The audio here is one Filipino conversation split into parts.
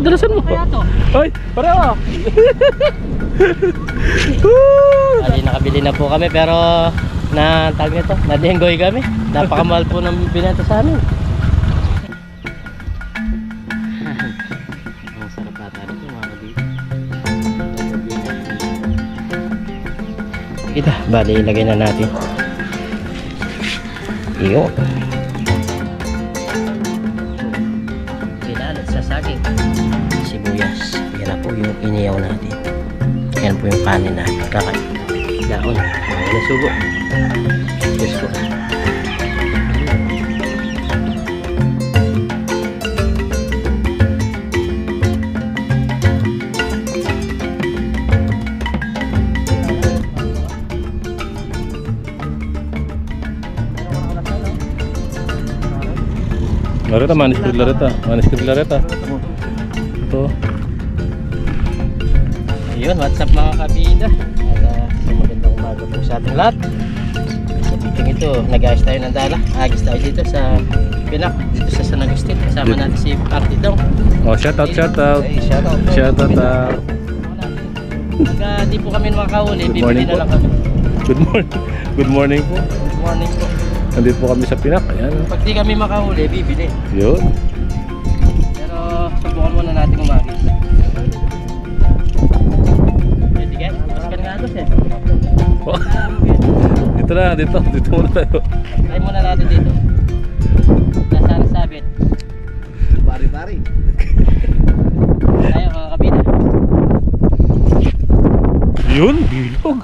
dalasan mo. Kaya to. Hoy, pareho. Bali, nakabili na po kami pero tawag nito, nadenggoy kami. Napakamahal po ng binenta sa amin. Ang sarap ata nito mga kabili. Kita, bali ilagay na natin. Iyo. Ginalot sa saging. Sibuyas. Yan na po yung iniyaw natin. Yan po yung kanin natin. Kakain. Daon. Mga sugo. Diyos ko. Lareta, manis krim lareta. Manis krim lareta. Ito. Ayun, what's up mga kabida? At magandang umaga po sa ating lahat. Sa video ito, nag-ayos tayo ng dala. Agis tayo dito sa Pinak, dito sa San Agustin. Kasama natin si Party Dong. Oh, shout out, shout out. Hey, shout out. Shout out. Pagka di po kami makahuli, Good bibili morning na po. lang kami. Good morning. Good morning po. Good morning po. Nandito po kami sa Pinak. Ayan. Pag di kami makahuli, bibili. Yun. Pero subukan muna natin umagis. Pwede ka? Mas ka nga dos eh. Oh. Dito na, dito. Dito muna tayo. Try muna natin dito. Nasaan sabit? Pari-pari. Tayo mga kabida. Yun, bilog.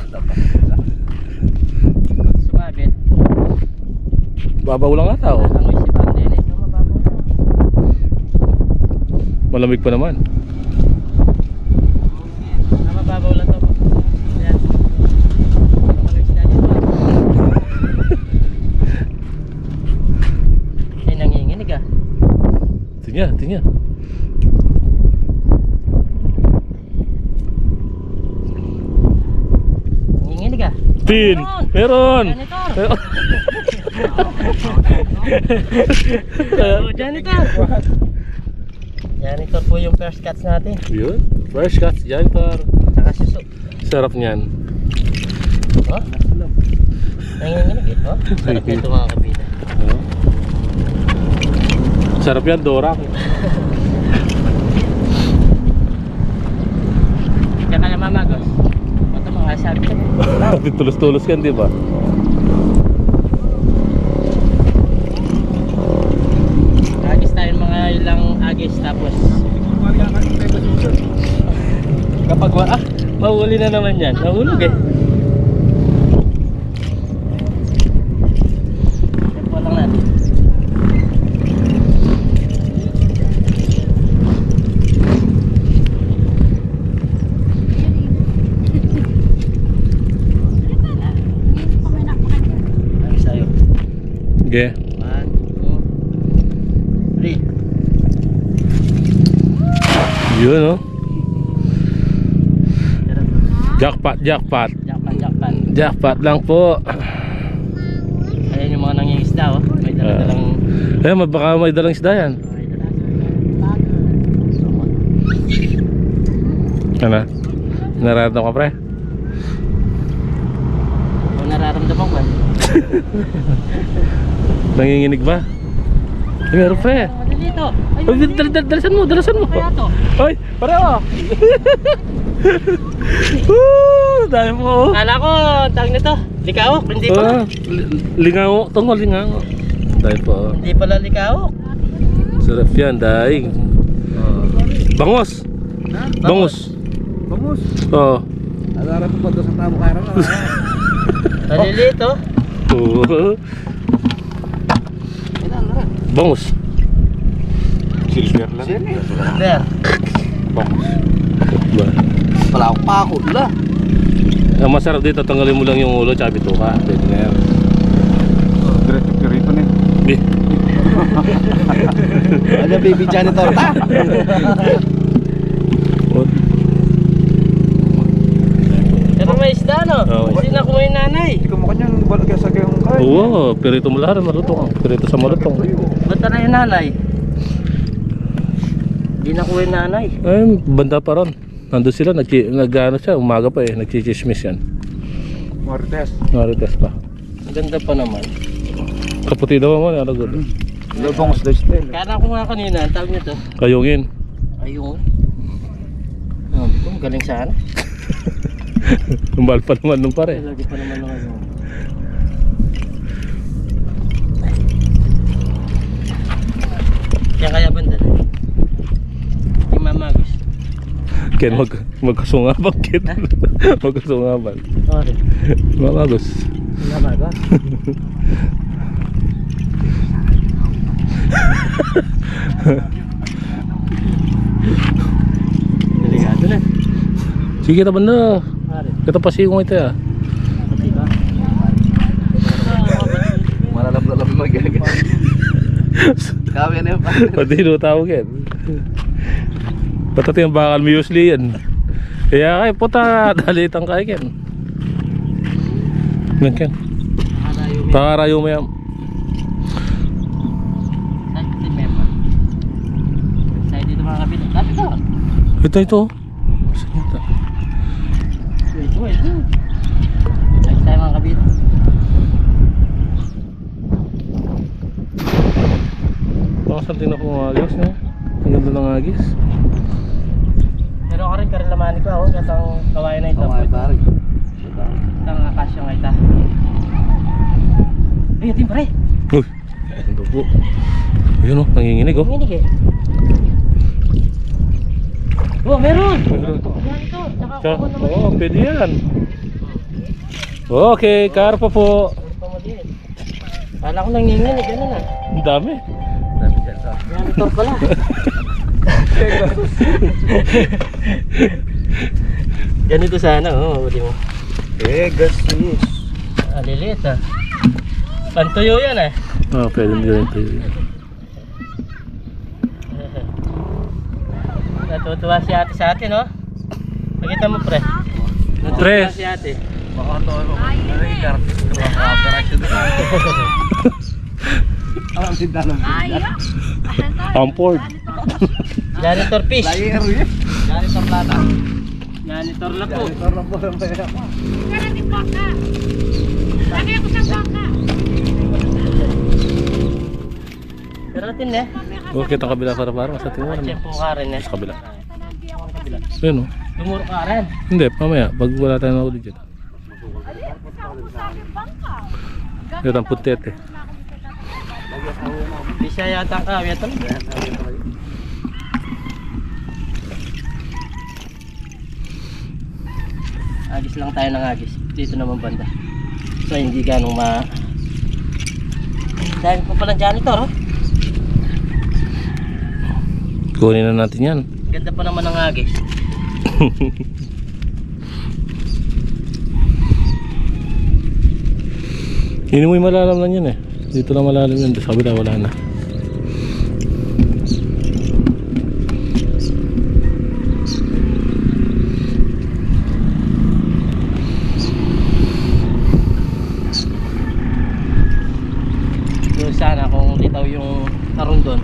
Sumabit. Babaw lang ata oh. Amoy si Bandel eh. Mababaw na. Malamig pa naman. Mababaw lang to. Ayan. Malamig sila dito. Ay, nanginginig ah. Tingnan, tingnan. Nanginginig ah. Tin, meron. Janitor. Janitor. Janitor po yung first cuts natin. Yun, fresh cuts, janitor. Saka suso. Sarap niyan. Oh? Nanginginig eh. Oh? Sarap nito mga kabida. Oh. Sarap yan, Dora. Kaya kaya mamagos. Ito mga sabi ka. Tulus-tulus yan, di ba? Agis tayo mga ilang agis tapos kapag mahuli na naman yan. Nahulog eh. Tempo lang natin. Agis tayo. Okay. 1, 2, 3. Yun, oh. Jackpot, jackpot. Jackpot, jackpot. Jackpot lang po. Ayan yung mga nangingisda oh. May dala-dalang Eh, baka may dalang isda yan. Ano? Nararamdaman ka, pre? Kung nararamdaman ko Nanginginig ba? Eh, meron, pre. dito. Ay, dalasan mo, dalasan mo. Kaya to. Hoy, pareho. Dahil mo. Kala ko, tawag nito, likawok, hindi pala. Lingawo, tungkol lingawo. Dahil po. Hindi pala likawok. Sarap yan, daing. Bangos. Bangus. Bangus. Oo. Alara po pa doon sa tamo kaya na. Malilito. Oo. Bangus. Silver lang. There. Bangus. Wala akong pako la. Ang masarap dito, tanggalin mo lang yung ulo tsaka bituka. Pwede na yan. Diretso ka rito na. Di. Ano baby janitor ta? Pero may isda no? Oo. Hindi na kumain nanay. Ikaw mo kanyang balagay sa kayong kain. Oo, pirito mo lahat, malutong. Pirito sa malutong. Ba't na yung nanay? Hindi Hindi na kuha yung nanay. Ayun, banda pa ron. Nandun sila, nag-ano siya, umaga pa eh, nagchichismis yan. Marites. Marites pa. Ang ganda pa naman. Kaputi daw mo, ano good. Lubong sa style. Kala ko nga kanina, ang tawag nito. Kayungin. Ayun. Galing sana. Tumbal pa naman nung pare. Lagi pa naman ng ano. Yan kaya banda na. Yung mamagos. Ken, magkasungaban, Ken. Magkasungaban. Okay. Mamagos. Mamagos. Delikado na. Sige kita banda. Pare. Kita pasikong ito ya. Diba? Malalab-lalab yung magagat. Kami na yun pa. Pati no tawag yan. Patati yung bakal muesli yan. Kaya kay puta, dalitang kay Ken. Yan Ken. Pakarayo mo yan. Saya dito mga kabila. Dati to. Ito. Saan ito? Ito. Ay tayo mga kabila. Baka saan tingnan ko mga agis na. Ang ganda ng agis. Pero ako rin karilamani ko ako. Katang kawain na ito. Kamay pare. Katang akasya nga ito. Ay, ito yung pare. Uy, ito po. Ayun o, nanginginig o. Nanginig eh. Oh, meron! Meron. Yan ito. Tsaka kuha naman. Oo, pwede yan. Okay, karpa po. Ito mo din. Kala ko nanginginig. Ano na? Ang dami. Yan ito pala. Ganito sana. Oh, di mo. Pegasus. Aliliit ah. Pantuyo yan eh. Oo, pwede din yan. Natutuwa si ate sa atin, no? Nakita mo, pre. Natutuwa Tres. si ate. Baka ito ano. Kartis. Operasyon na. Ang tinda ng Ampord. Janitor fish. Layer yun. Janitor plata. Janitor lapo. Sarap po ng pera. Lagi ako sa baka. Pero natin eh. Oh, kita kabila para sa tingin mo. Chef mo ka rin eh. Sa kabila. Ayun o. Lumuro ka rin. Hindi, mamaya. Pag wala tayong nakuli dyan. Ito ang putet eh. Di siya yata ang kawya ito. Agis lang tayo ng agis. Dito naman banda. So hindi ganong dahil pa palang janitor, oh. Kunin na natin yan. Ganda pa naman ng agis. Hindi mo yung malalam lang yan eh. Dito lang malalim yan. Sa kabila wala na. Doon sana kung litaw yung taron doon.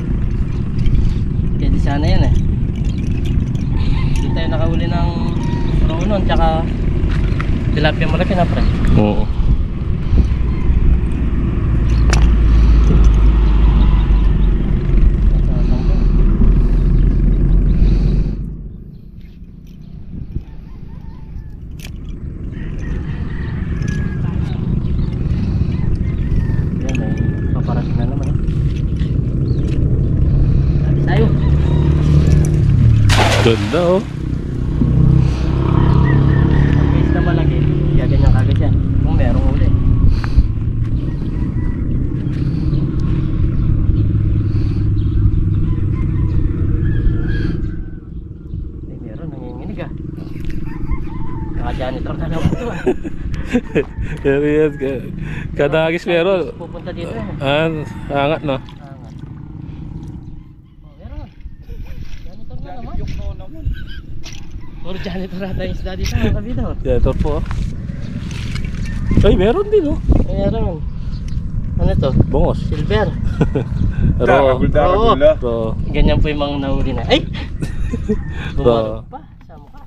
Kaya di sana yan eh. Dito tayo nakahuli ng ronon tsaka tilapia malaki na, pre. Oo. Yan, may paparas na naman. Sabi tayo. Ganda oh. Ang base na malaki, gaganyan kagad yan. Kung merong uli. Ay, meron, nanginginig ah. Naka-janitor na naman ito ah. Pero yan, kada agis meron. Pupunta dito eh. Angat no? Angat. Oh, meron. Janitor na naman. Puro janitor ata yung isda dito mga kabidor. Ito po. Ay, meron din oh. Meron. Ano to? Bongos. Silver. Pero, Oo. so, Ganyan po yung mga nahuli na. Ay! Bumalog pa sa mukha.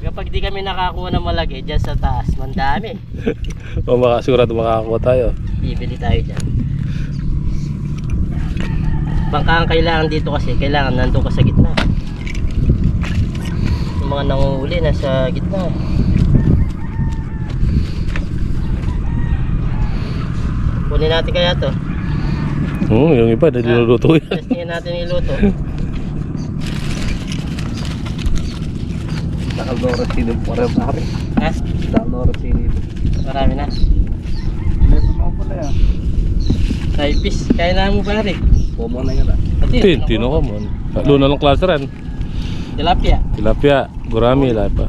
Kapag di kami nakakuha ng malaki dyan sa taas, mandami. O makasigurado makakakuha tayo. Bibili tayo dyan. Bangka ang kailangan dito kasi, kailangan nandun ka sa gitna. Yung mga nanguhuli nasa gitna. Kunin natin kaya to. Yung iba, niluluto yan. Testingin natin iluto. Nakaldora sino po rin pare. Ha? Nakaldora sino. Marami na. Ito mga pala yan. 5 piece. Kaya na mo pare. Pomo na yan ah. Tino ka mo. Luna ng klase rin. Tilapia. Tilapia, gurami, lahat pa.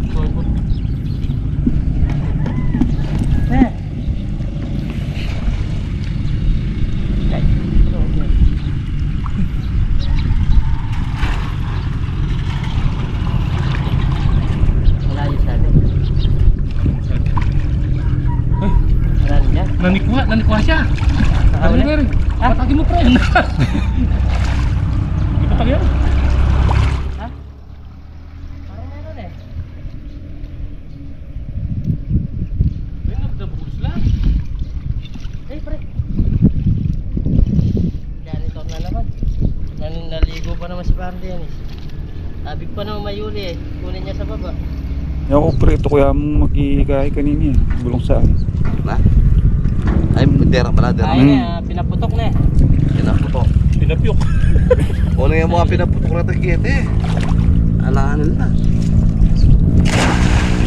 Nanikwa siya. Ano na rin? Patagin mo pre. Ipatag yan. Ha? Parang meron eh. May nagdabuhos lang. Eh pre. Janitor na naman. Naligo pa naman si Parang yan eh. Abig pa naman mayuli eh. Kunin niya sa baba. Ako pre, ito kuya mong mag-iikay kanina eh. Bulong saan? Na? Ay, dera pala, dera. Ay na, pinaputok na eh. Pinaputok. Pinapyok. Una yung mga pinaputok na tagkete. Alangan nila.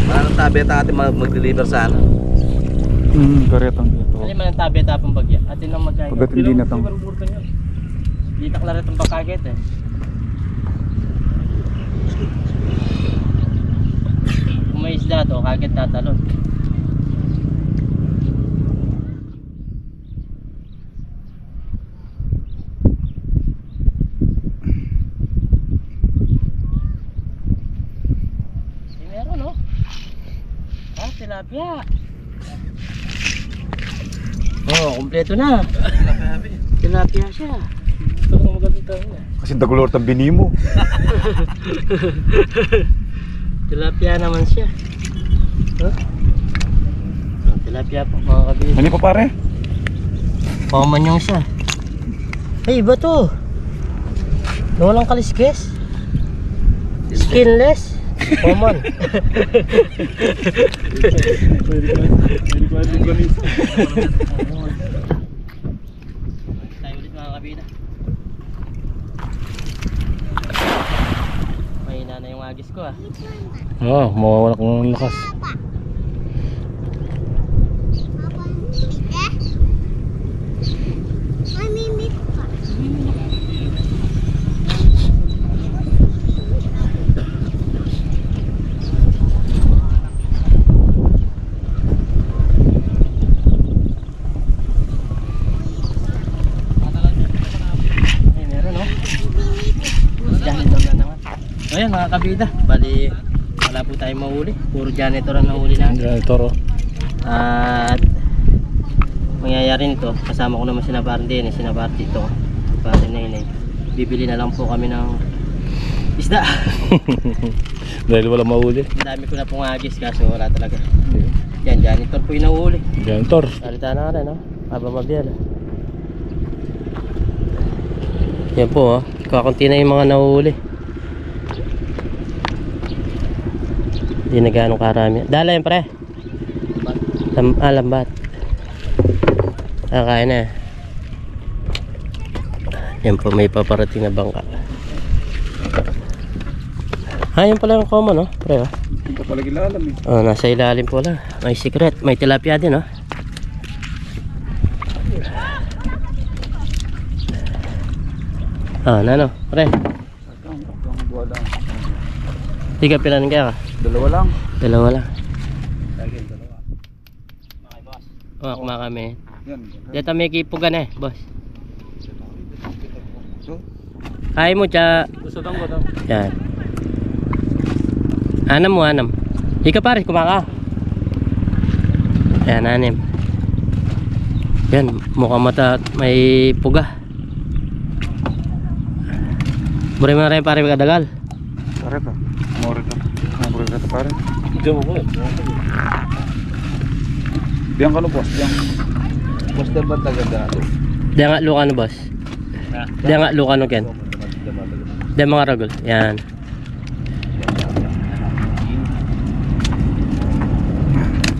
Wala nang tabi at atin mag-deliver sana. Karetang dito. Alin man ang tabi at apang bagya. Atin ang magkaya. Pagkat hindi na tang. Di taklaret ang bakaget eh. Kung may isda to, kaget tatalon. Meron no? Ah, tilapia. Oh, kumpleto na. Tilapia siya. Ito ang maganda niya. Kasi dagulor ang bini mo. Tilapia naman siya. Huh? Oh, tilapia po mga kabis. Ano pa pare? Common yung siya. Ay, iba to. Na walang kaliskes. Skinless. Common. Tayo ulit mga kabida. Mahina na yung agis ko ah. Oo, mawawala ko ng lakas. Ay, meron no? Janitor na naman. Ayan mga kabida, bali wala po tayong mahuli. Puro janitor ang nahuli natin. Yan, toro. At mangyayari nito, kasama ko naman si Navarre din, si Navarre dito. Pare na yun eh. Bibili na lang po kami ng isda. Dahil wala mahuli. Ang dami ko na pong agis kaso wala talaga. Yan, janitor po yung nahuli. Yan, tor. Salita na rin, no? Aba mabiyal. Yan po, oh. Kakunti na yung mga nahuli. Hindi na gano'ng karami. Dala yun, pre. Lambat. Kaya na. Yan po, may paparating na bangka. Yan pala yung common, no? Pre, oh. Hindi pa pala gilalam eh. Oh, nasa ilalim po lang. May secret. May tilapia din, oh. Ano? Pre. Dua lang. Tiga pilan kaya ka? Dalawa lang. Dalawa lang. Lagi dalawa. Oh, kuma kami. Yan. Dito may kipugan eh, boss. So, Kaya mo, tsa. Gusto tang ba? Yan. Anam mo, anam. Ika pare, kumaka. Yan, anim. Yan, mukhang mata may puga. Bure mo na rin pare kadagal. Pare ka. More ka. More ka ta pare. Diyan mo ko. Diyan ka no boss. Diyan. Poster ba tagal na ito? Diyan nga Lucano boss. Diyan nga Lucano Ken. Diyan mga ragol. Yan.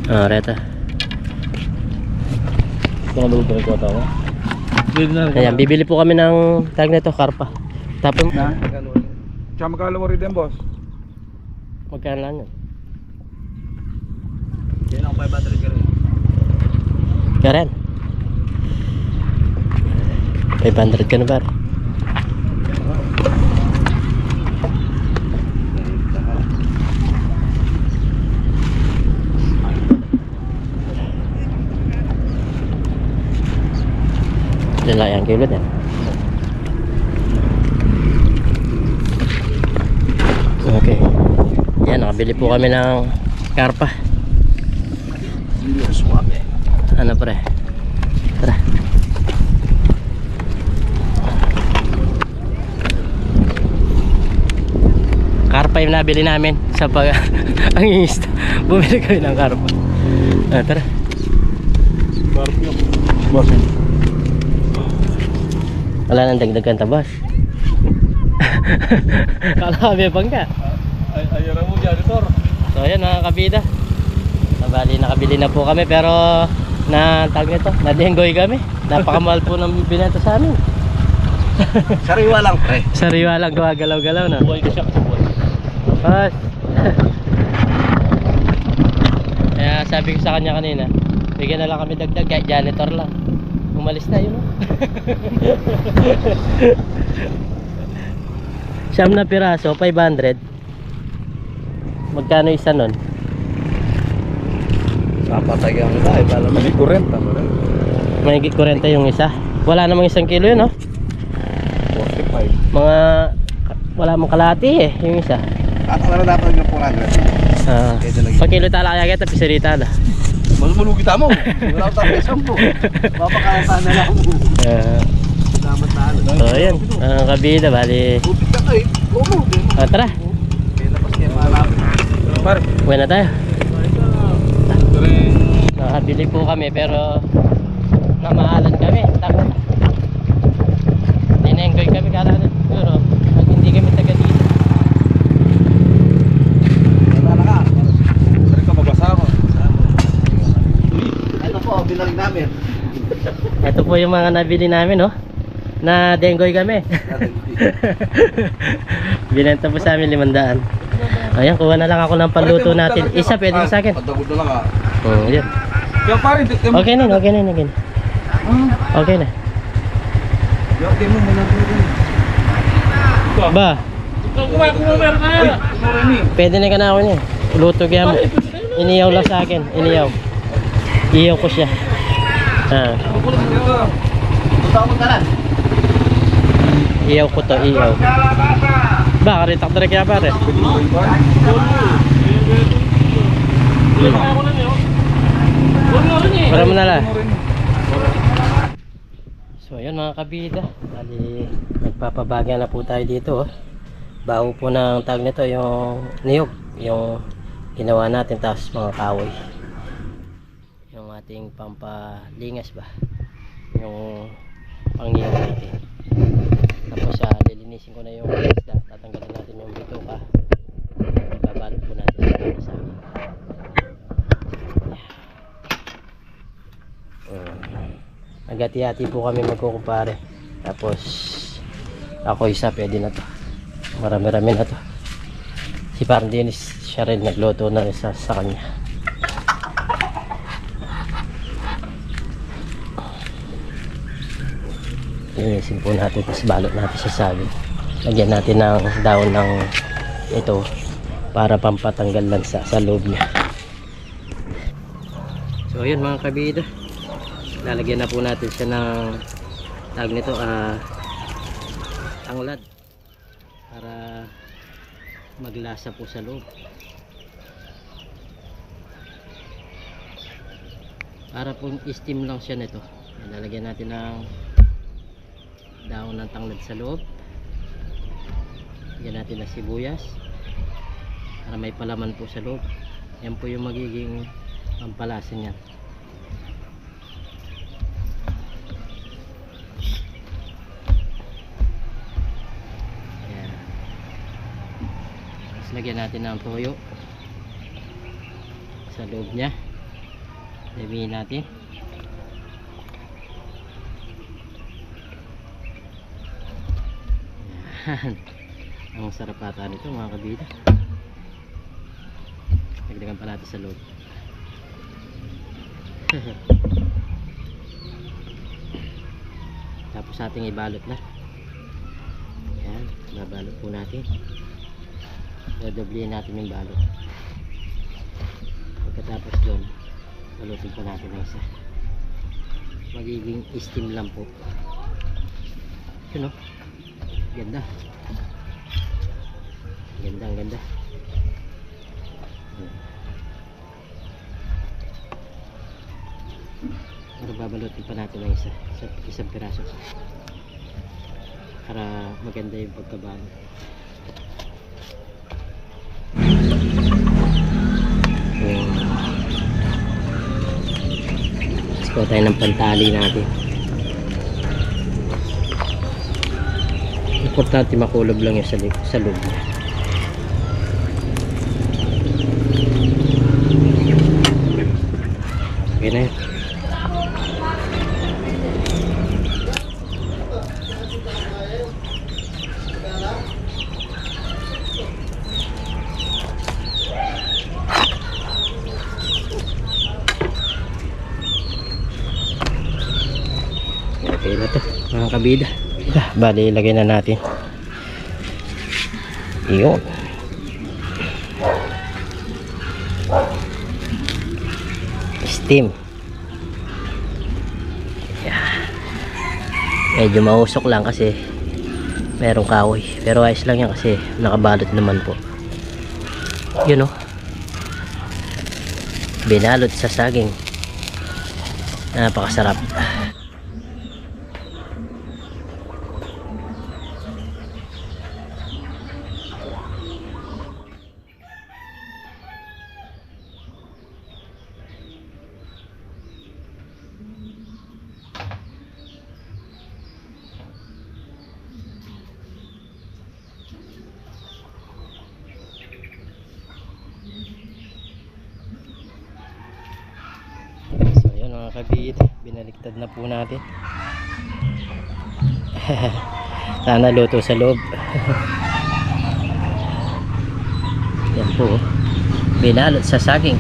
Reta. Ito nga loob ko tawa. Ayan, bibili po kami ng tag na ito, karpa. Tapos, Na. Tsaka magkala mo rin din boss. magkano lang yun? Yan ang 500 ka rin. Karen. 500 ka na ba? Lalayang kilod yan. Okay. Yan, nakabili po kami ng karpa. Ano pre? Tara. Karpa yung nabili namin sa pag ang ingista. Bumili kami ng karpa. Tara. Boss. Wala nang dagdagan tabas. Kala kami bangga. Ayara mo janitor. So ayan mga kabida. Bali nakabili na po kami pero na tag nito, nadenggoy kami. Napakamahal po ng binenta sa amin. Sariwa lang pre. Sariwa lang gumagalaw-galaw na. Buhay ka siya kasi buhay. Pas. Kaya sabi ko sa kanya kanina, bigyan na lang kami dagdag kahit janitor lang. Umalis na yun. Siyam na piraso, 500. Magkano isa nun? Napatay ang iba. Iba lang. Mali kurenta. May 40 yung isa. Wala namang 1 kilo yun, no? 45. Mga wala mong kalahati eh, yung isa. At ano na dapat yung 400? Pag kilo tala kaya kita, pisarita na. Mas malugi tamo. Wala ko tayo isang po. Mapakalataan na lang mo. Salamat na ano. So ayan, ang kabida, bali. Upit ka kayo. Kumo. Tara, Kaya na pas kayo malapit. Pare. uwi na tayo. Nakabili po kami pero namahalan kami. Takot. Ninenggoy kami kala na. Pero pag hindi kami taga dito. Wala na ka. Pare ka mabasa ako. Ito po, binalik namin. Ito po yung mga nabili namin, no? Na denggoy kami. Binenta po sa amin 500. Ayan, kuha na lang ako ng panluto natin. Isa pwede na sa akin. Pagdagod na lang Yan. Kaya pare, Okay na, okay na, okay na. Okay na. Yung mo muna po rin. Ba, Kumain ko mo meron ka. pwede na ka na ako niya. Luto kaya mo. Iniyaw lang sa akin, iniyaw. Iyaw ko siya. Tama ka na. Iyaw ko to, iyaw. Ba, karitak na rin kaya pare. Para mo na lang. So ayun mga kabida, bali nagpapabagyan na po tayo dito. Bago po ng tag nito yung niyog, yung ginawa natin, tapos mga kahoy, yung ating pampalingas ba, yung pangniyog natin. Tapos lilinisin ko na yung isda, tatanggalin natin yung bituka, ibabalot po natin sa amin. Nagati-hati po kami magkukumpare. Tapos ako isa, pwede na to. Marami-rami na to. Si Parang Dennis, siya rin nagluto na isa sa kanya. Linisin po natin, tapos balot natin sa saging. Lagyan natin ng daon ng ito para pampatanggal lansa sa loob niya. So ayun mga kabida, lalagyan na po natin siya ng tag nito, tanglad, para maglasa po sa loob, para po steam lang siya nito. Lalagyan natin ng dahon ng tanglad sa loob. Lagyan natin ng sibuyas para may palaman po sa loob. Yan po yung magiging pampalasa niyan. Yan. Tapos lagyan natin ng toyo sa loob niya. Damihin natin. Yan. Ang sarap ata nito mga kabida. Nagdagan pa natin sa loob. Tapos ating ibalot na. Yan, babalot po natin. Dodoblihin natin yung balot. Pagkatapos doon, balutin pa natin ng isa. Magiging steam lang po. Yun o. Ganda. Ganda, ang ganda. Pero babalutin pa natin ng isang piraso para maganda yung pagkabalot. Let's go tayo ng pantali natin. Importante makulob lang yung sa loob niya. Okay na yun. Okay na to mga kabida. Bali ilagay na natin. Iyon. Steam. Yeah. Medyo mausok lang kasi merong kahoy. Pero ayos lang yan kasi nakabalot naman po. Yun o. Binalot sa saging. Napakasarap. Mga kabida, binaliktad na po natin. Sana luto sa loob. Yan po, binalot sa saging.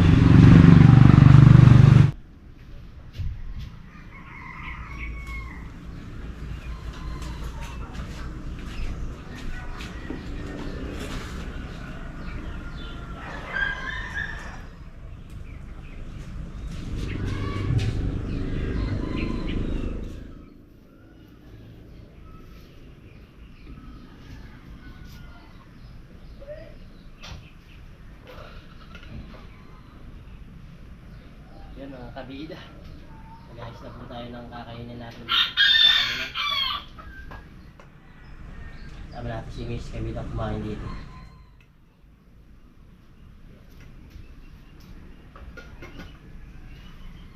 Yan mga kabida, nag-ayos na po tayo ng kakainin natin. Kakainin. Sabi natin si Miss Kabida kumain dito.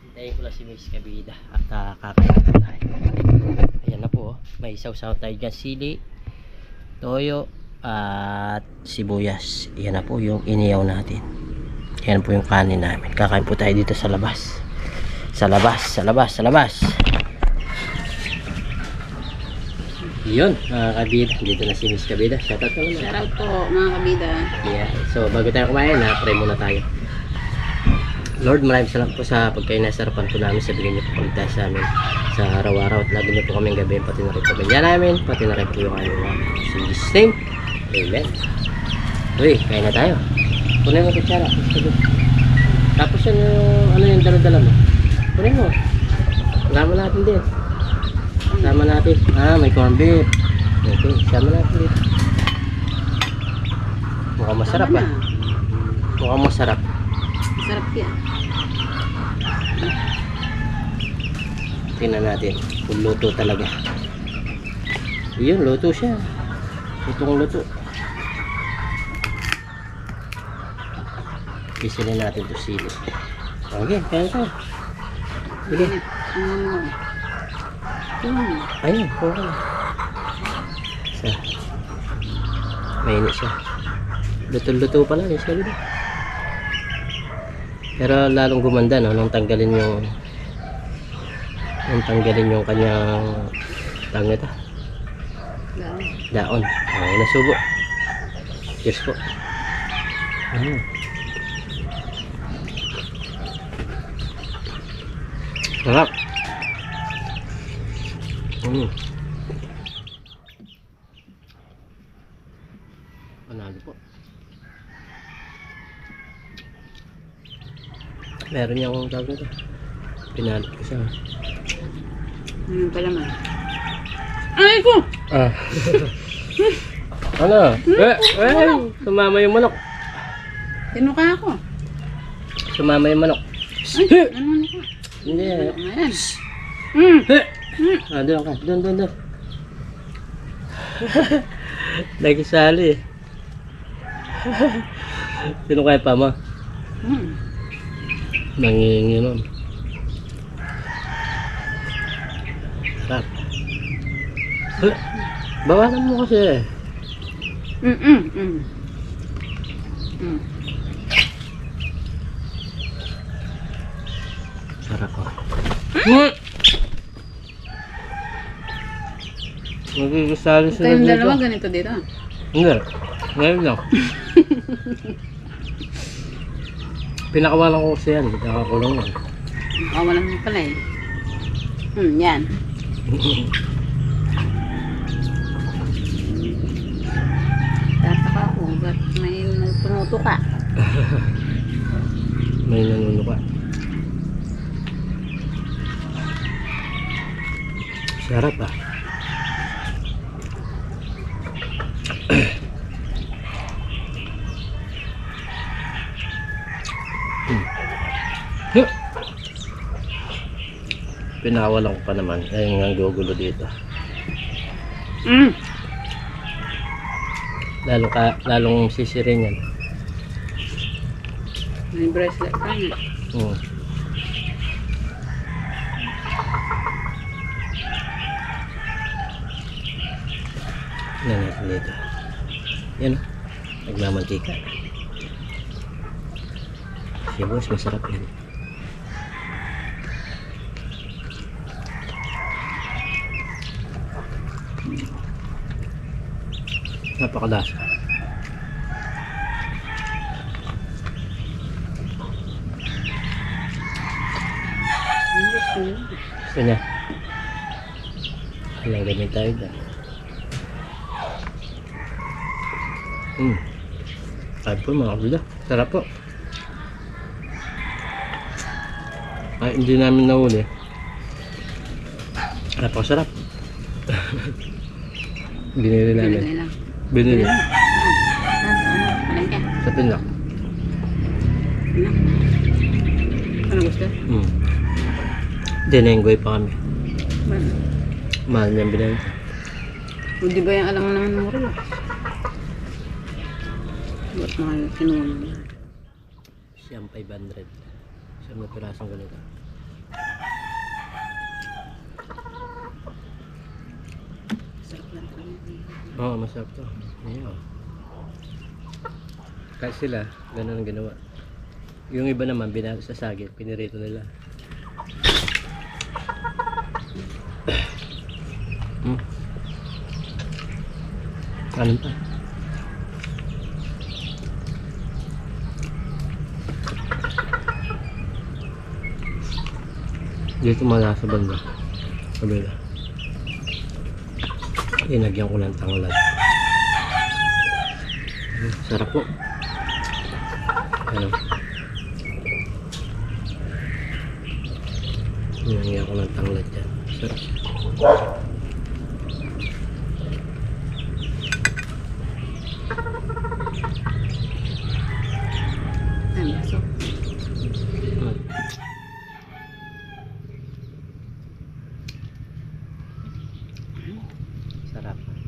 Hintayin ko lang si Miss Kabida at kakain na tayo. Ayan na po, may isaw-saw tayo dyan, sili, toyo at sibuyas. Ayan na po yung iniyaw natin. Yan po yung kanin namin. Kakain po tayo dito sa labas. Sa labas. Yun, mga kabida. Dito na si Miss Kabida. Shoutout ka naman. Shoutout po mga kabida. Yeah. So, bago tayo kumain, pray muna tayo. Lord, maraming salamat po sa pagkain na sarapan po namin. Sabihin niyo po pagkain sa amin sa araw-araw. At lagi niyo po kaming gabi. Pati na rin po ganyan namin. Pati na rin po yung aming namin. In Jesus' name. Amen. Uy, kain na tayo. Kunin mo kutsara. Tapos ano yung dala-dala mo? Kunin mo. Sama natin din. Sama natin. May corned beef. Okay, sama natin din. Mukhang masarap ah. Mukhang masarap. Masarap yan. Tingnan natin kung luto talaga. Yun, luto siya. Lutong luto. Pisilin natin to sili. Okay, kaya ito. Sige. Ayun, okay. Isa. Mainit siya. Luto-luto pala yung sili. Pero lalong gumanda no nung tanggalin yung kanyang tawag nito. Daon. Ay, nasubo. Yes po. Sarap. Panalo po. Meron niya akong tawag nito. Pinalot ko siya. Pala man. Ay ko! Ah. Ano? Sumama yung manok. Tinuka ako. Sumama yung manok. Ano ko? Hindi. Ayan. Doon ka. Doon. Nagisali. Sino kaya pa mo? Nangingi nun. Sarap. Bawasan mo kasi. Sarap ko. Nagigisali sila Kayong dito. dalawa ganito dito. Hindi. Ngayon lang. Pinakawalan ko kasi yan. Nakakulong yan. Walang mo pala eh. Yan. Tataka ako. Ba't may tumuto ka? May nanuno ka. Sarap ah. Pinawalan ko pa naman. Ayun ang gugulo dito. Lalong sisirin yan. May bracelet ka na. Yan natin dito. Yan o. Nagmamantika. Sibuyas, masarap yan. Napakalasa. Gusto niya. Alang ganyan tayo dyan. Ay po mga kabila. Sarap po. Ay hindi namin nahuli. Napakasarap. Binili namin. Binili. Sa Pinlock. Ano gusto? Dinenggoy pa kami. Mahal niyang binili. Hindi ba yung alam mo naman mo rin? Ba't mahal kinuha mo? Siyang 500. Siyang na pirasong ganito. Sarap lang kami. Oo, masarap to. Ayan. Kahit sila, ganun ang ginawa. Yung iba naman, binalo sa sagit, pinirito nila. Ano pa? Dito mala sa banda. Kabila. Inagyan ko ng tanglad. Sarap po. Ano? Inagyan ko ng tanglad dyan. Sarap. Ay, baso. Sarap.